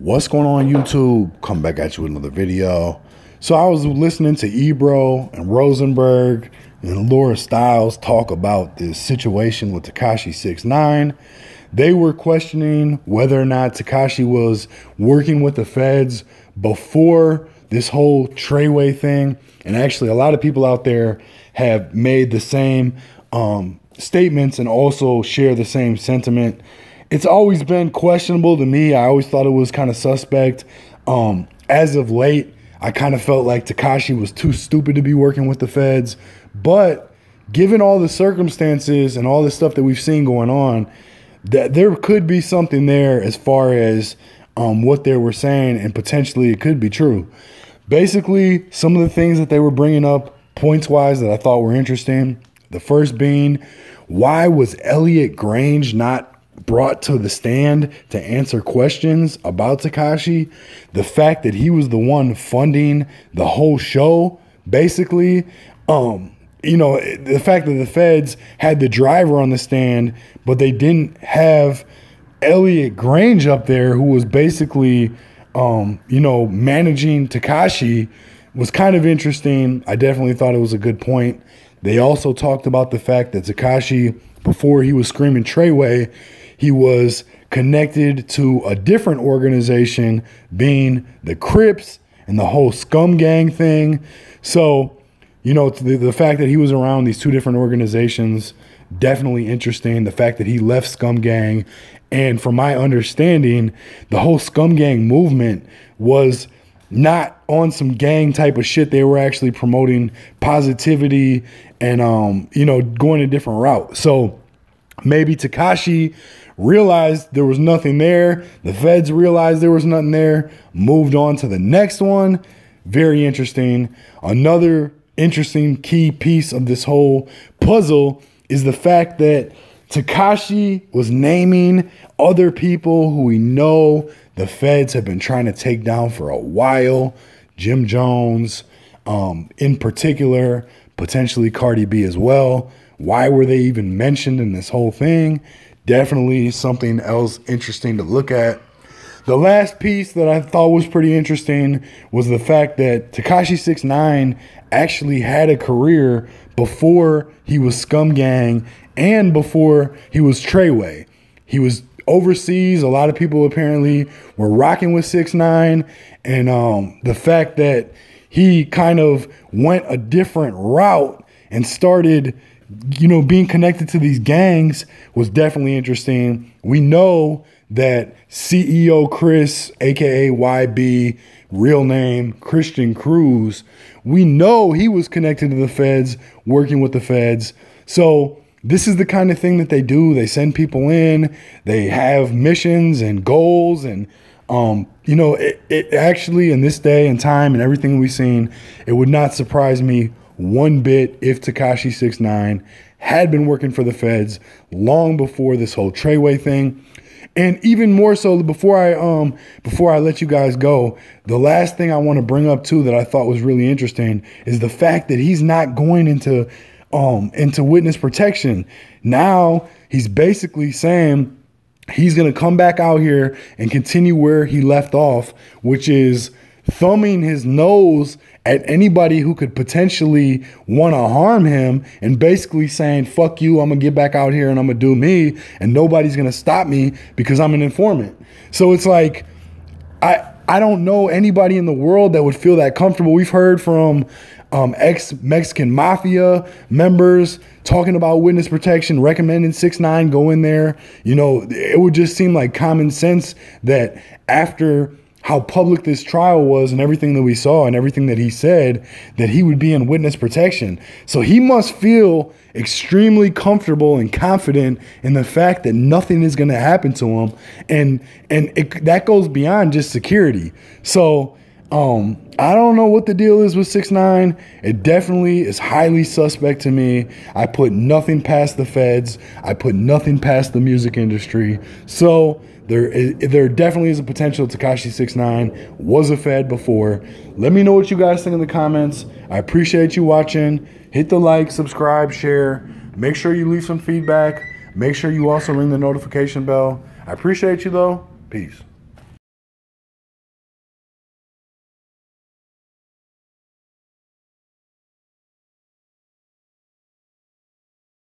What's going on, YouTube? Come back at you with another video. So I was listening to EBRO and Rosenberg and Laura Stiles talk about this situation with Tekashi 6ix9ine. They were questioning whether or not Tekashi was working with the feds before this whole TR3YWAY thing. And actually, a lot of people out there have made the same statements and also share the same sentiment. It's always been questionable to me. I always thought it was kind of suspect. As of late, I kind of felt like Tekashi was too stupid to be working with the feds. But given all the circumstances and all the stuff that we've seen going on, that there could be something there as far as what they were saying, and potentially it could be true. Basically, some of the things that they were bringing up points-wise that I thought were interesting. The first being, why was Elliot Grange not brought to the stand to answer questions about Tekashi? The fact that he was the one funding the whole show, basically, you know, the fact that the feds had the driver on the stand, but they didn't have Elliot Grange up there, who was basically, you know, managing Tekashi, was kind of interesting. I definitely thought it was a good point. They also talked about the fact that Tekashi, before he was screaming TR3YWAY, he was connected to a different organization, being the Crips and the whole Scum Gang thing. So, you know, the fact that he was around these two different organizations, definitely interesting. The fact that he left Scum Gang, and from my understanding, the whole Scum Gang movement was not on some gang type of shit. They were actually promoting positivity and, you know, going a different route. So maybe Tekashi realized there was nothing there. The feds realized there was nothing there. Moved on to the next one. Very interesting. Another interesting key piece of this whole puzzle is the fact that Tekashi was naming other people who we know the feds have been trying to take down for a while. Jim Jones, in particular, potentially Cardi B as well. Why were they even mentioned in this whole thing? Definitely something else interesting to look at. The last piece that I thought was pretty interesting was the fact that Tekashi 6ix9ine actually had a career before he was Scum Gang and before he was TR3YWAY. He was overseas. A lot of people apparently were rocking with 6ix9ine, and the fact that he kind of went a different route and started, you know, being connected to these gangs was definitely interesting. We know that CEO Chris, aka YB, real name Christian Cruz, we know he was connected to the feds, working with the feds. So this is the kind of thing that they do. They send people in, they have missions and goals, and you know, it actually, in this day and time and everything we've seen, it would not surprise me one bit if Tekashi 6ix9ine had been working for the feds long before this whole TR3YWAY thing. And even more so, before I let you guys go, the last thing I want to bring up too that I thought was really interesting is the fact that he's not going into witness protection. Now he's basically saying he's going to come back out here and continue where he left off, which is thumbing his nose at anybody who could potentially want to harm him, and basically saying, fuck you, I'm going to get back out here and I'm going to do me, and nobody's going to stop me because I'm an informant. So it's like, I don't know anybody in the world that would feel that comfortable. We've heard from ex-Mexican mafia members talking about witness protection, recommending 6ix9ine go in there. You know, it would just seem like common sense that after how public this trial was and everything that we saw and everything that he said, that he would be in witness protection. So he must feel extremely comfortable and confident in the fact that nothing is going to happen to him. And that goes beyond just security. So I don't know what the deal is with 6ix9ine. It definitely is highly suspect to me. I put nothing past the feds. I put nothing past the music industry. So there definitely is a potential Tekashi 6ix9ine was a fed before. Let me know what you guys think in the comments. I appreciate you watching. Hit the like, subscribe, share. Make sure you leave some feedback. Make sure you also ring the notification bell. I appreciate you though. Peace.